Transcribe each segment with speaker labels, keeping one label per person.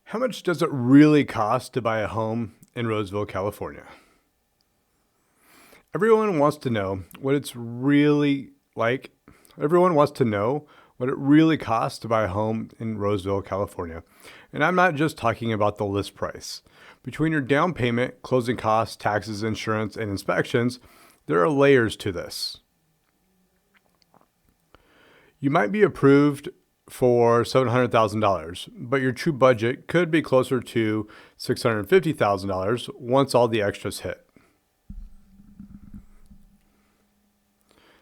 Speaker 1: How much does it really cost to buy a home in Roseville, California? Everyone wants to know what it's really like. Everyone wants to know what it really costs to buy a home in Roseville, California. And I'm not just talking about the list price. Between your down payment, closing costs, taxes, insurance, and inspections, there are layers to this. You might be approved for $700,000, but your true budget could be closer to $650,000 once all the extras hit.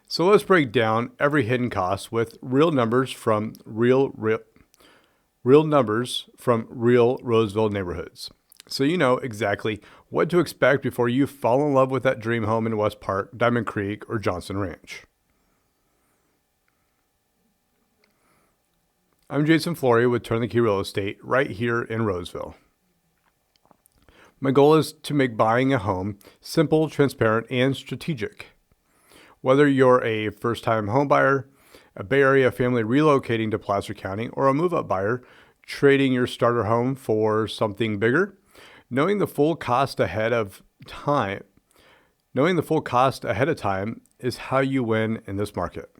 Speaker 1: So let's break down every hidden cost with real numbers from real Roseville neighborhoods. So you know exactly what to expect before you fall in love with that dream home in West Park, Diamond Creek, or Johnson Ranch. I'm Jason Flory with Turn the Key Real Estate right here in Roseville. My goal is to make buying a home simple, transparent, and strategic. Whether you're a first-time home buyer, a Bay Area family relocating to Placer County, or a move-up buyer trading your starter home for something bigger, knowing the full cost ahead of time is how you win in this market.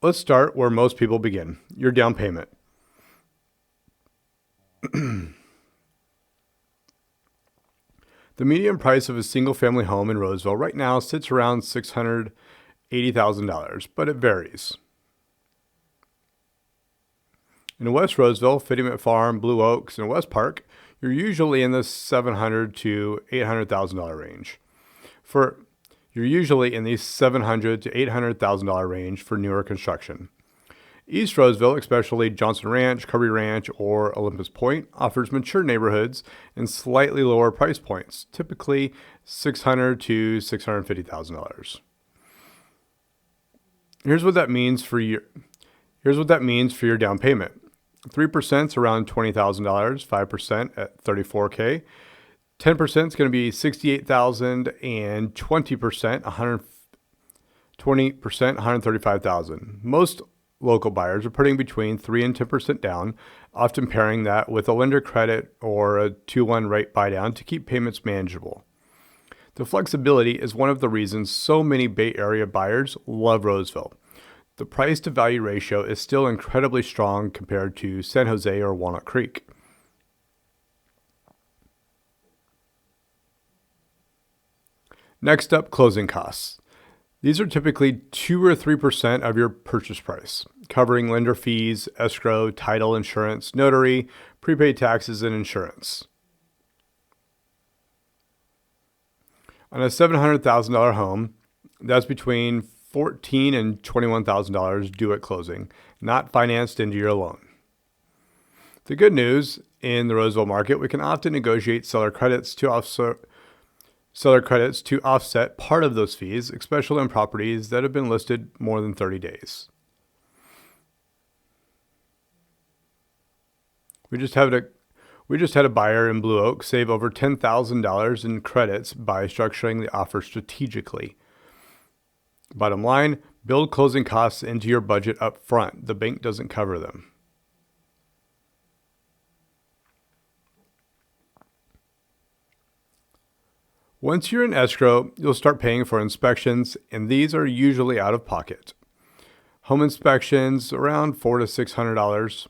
Speaker 1: Let's start where most people begin, your down payment. The median price of a single-family home in Roseville right now sits around $680,000, but it varies. In West Roseville, Fittyment Farm, Blue Oaks, and West Park, you're usually in the $700,000 to $800,000 range. You're usually in the $700,000 to $800,000 range for newer construction. East Roseville, especially Johnson Ranch, Kirby Ranch, or Olympus Point, offers mature neighborhoods and slightly lower price points, typically $600,000 to $650,000. Here's what that means for your down payment. 3% is around $20,000, 5% at $34K. 10% is going to be $68,000, and 20%, $135,000. Most local buyers are putting between 3 and 10% down, often pairing that with a lender credit or a 2-1 rate buy down to keep payments manageable. The flexibility is one of the reasons so many Bay Area buyers love Roseville. The price to value ratio is still incredibly strong compared to San Jose or Walnut Creek. Next up, closing costs. These are typically 2 or 3% of your purchase price, covering lender fees, escrow, title, insurance, notary, prepaid taxes, and insurance. On a $700,000 home, that's between $14,000 and $21,000 due at closing, not financed into your loan. The good news in the Roseville market, we can often negotiate seller credits to offset part of those fees, especially on properties that have been listed more than 30 days. We just had a buyer in Blue Oak save over $10,000 in credits by structuring the offer strategically. Bottom line, build closing costs into your budget up front. The bank doesn't cover them. Once you're in escrow, you'll start paying for inspections, and these are usually out of pocket. Home inspections, around $400 to $600.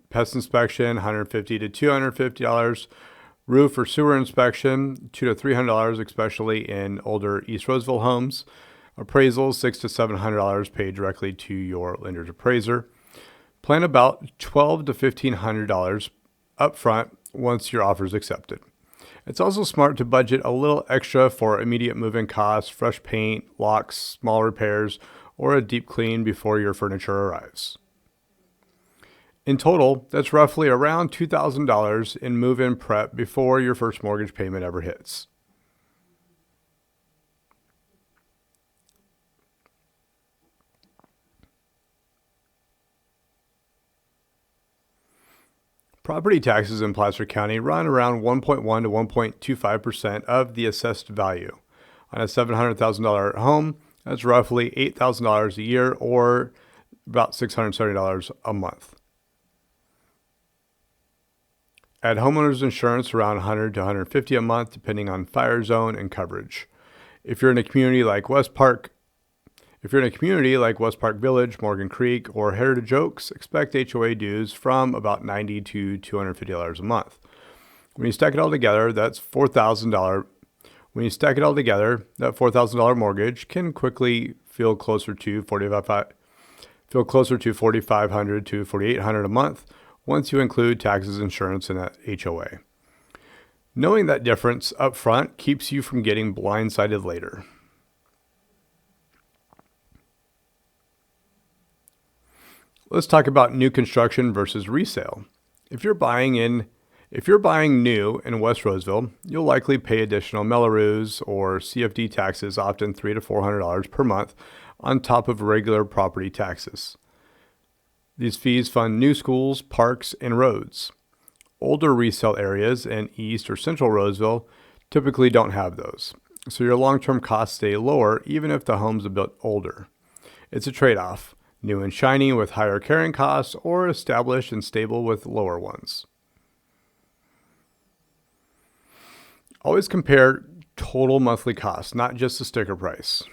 Speaker 1: Pest inspection, $150 to $250. Roof or sewer inspection, $200 to $300, especially in older East Roseville homes. Appraisals, $600 to $700 paid directly to your lender's appraiser. Plan about $1,200 to $1,500 upfront once your offer is accepted. It's also smart to budget a little extra for immediate move-in costs, fresh paint, locks, small repairs, or a deep clean before your furniture arrives. In total, that's roughly around $2,000 in move-in prep before your first mortgage payment ever hits. Property taxes in Placer County run around 1.1 to 1.25% of the assessed value. On a $700,000 home, that's roughly $8,000 a year or about $670 a month. Add homeowners insurance around $100 to $150 a month, depending on fire zone and coverage. If you're in a community like West Park Village, Morgan Creek, or Heritage Oaks, expect HOA dues from about $90 to $250 a month. When you stack it all together, that $4,000 mortgage can quickly feel closer to $4,500 to $4,800 a month once you include taxes, insurance, and that HOA. Knowing that difference up front keeps you from getting blindsided later. Let's talk about new construction versus resale. If you're buying new in West Roseville, you'll likely pay additional Melrose or CFD taxes, often $300 to $400 per month, on top of regular property taxes. These fees fund new schools, parks, and roads. Older resale areas in East or Central Roseville typically don't have those, so your long-term costs stay lower even if the home's a bit older. It's a trade-off, new and shiny with higher carrying costs, or established and stable with lower ones. Always compare total monthly costs, not just the sticker price.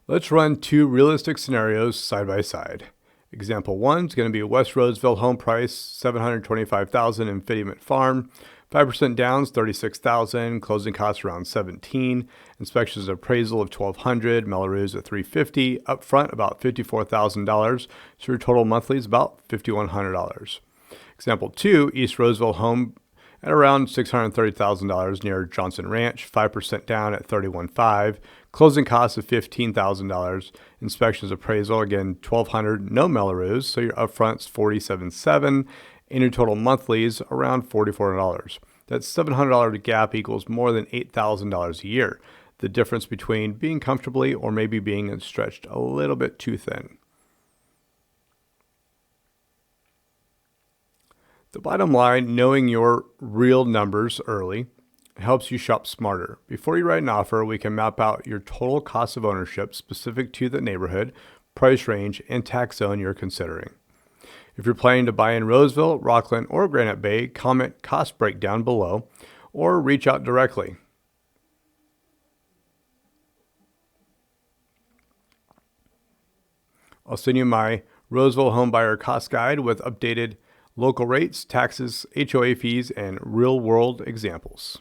Speaker 1: Let's run two realistic scenarios side by side. Example 1 is going to be West Roseville home price $725,000 in Fittyment Farm, 5% downs $36,000, closing costs around $17,000, inspections and appraisal of $1,200, Melrose at $350, upfront about $54,000, so your total monthly is about $5,100. Example 2, East Roseville home at around $630,000 near Johnson Ranch, 5% down at $31,500, closing costs of $15,000, inspections appraisal again $1,200, no Melrose, so your upfront's $47,700, and your total monthlies around $4,400. That $700 gap equals more than $8,000 a year. The difference between being comfortably or maybe being stretched a little bit too thin. The bottom line, knowing your real numbers early helps you shop smarter. Before you write an offer, we can map out your total cost of ownership specific to the neighborhood, price range, and tax zone you're considering. If you're planning to buy in Roseville, Rockland, or Granite Bay, comment cost breakdown below or reach out directly. I'll send you my Roseville Homebuyer Cost Guide with updated local rates, taxes, HOA fees, and real-world examples.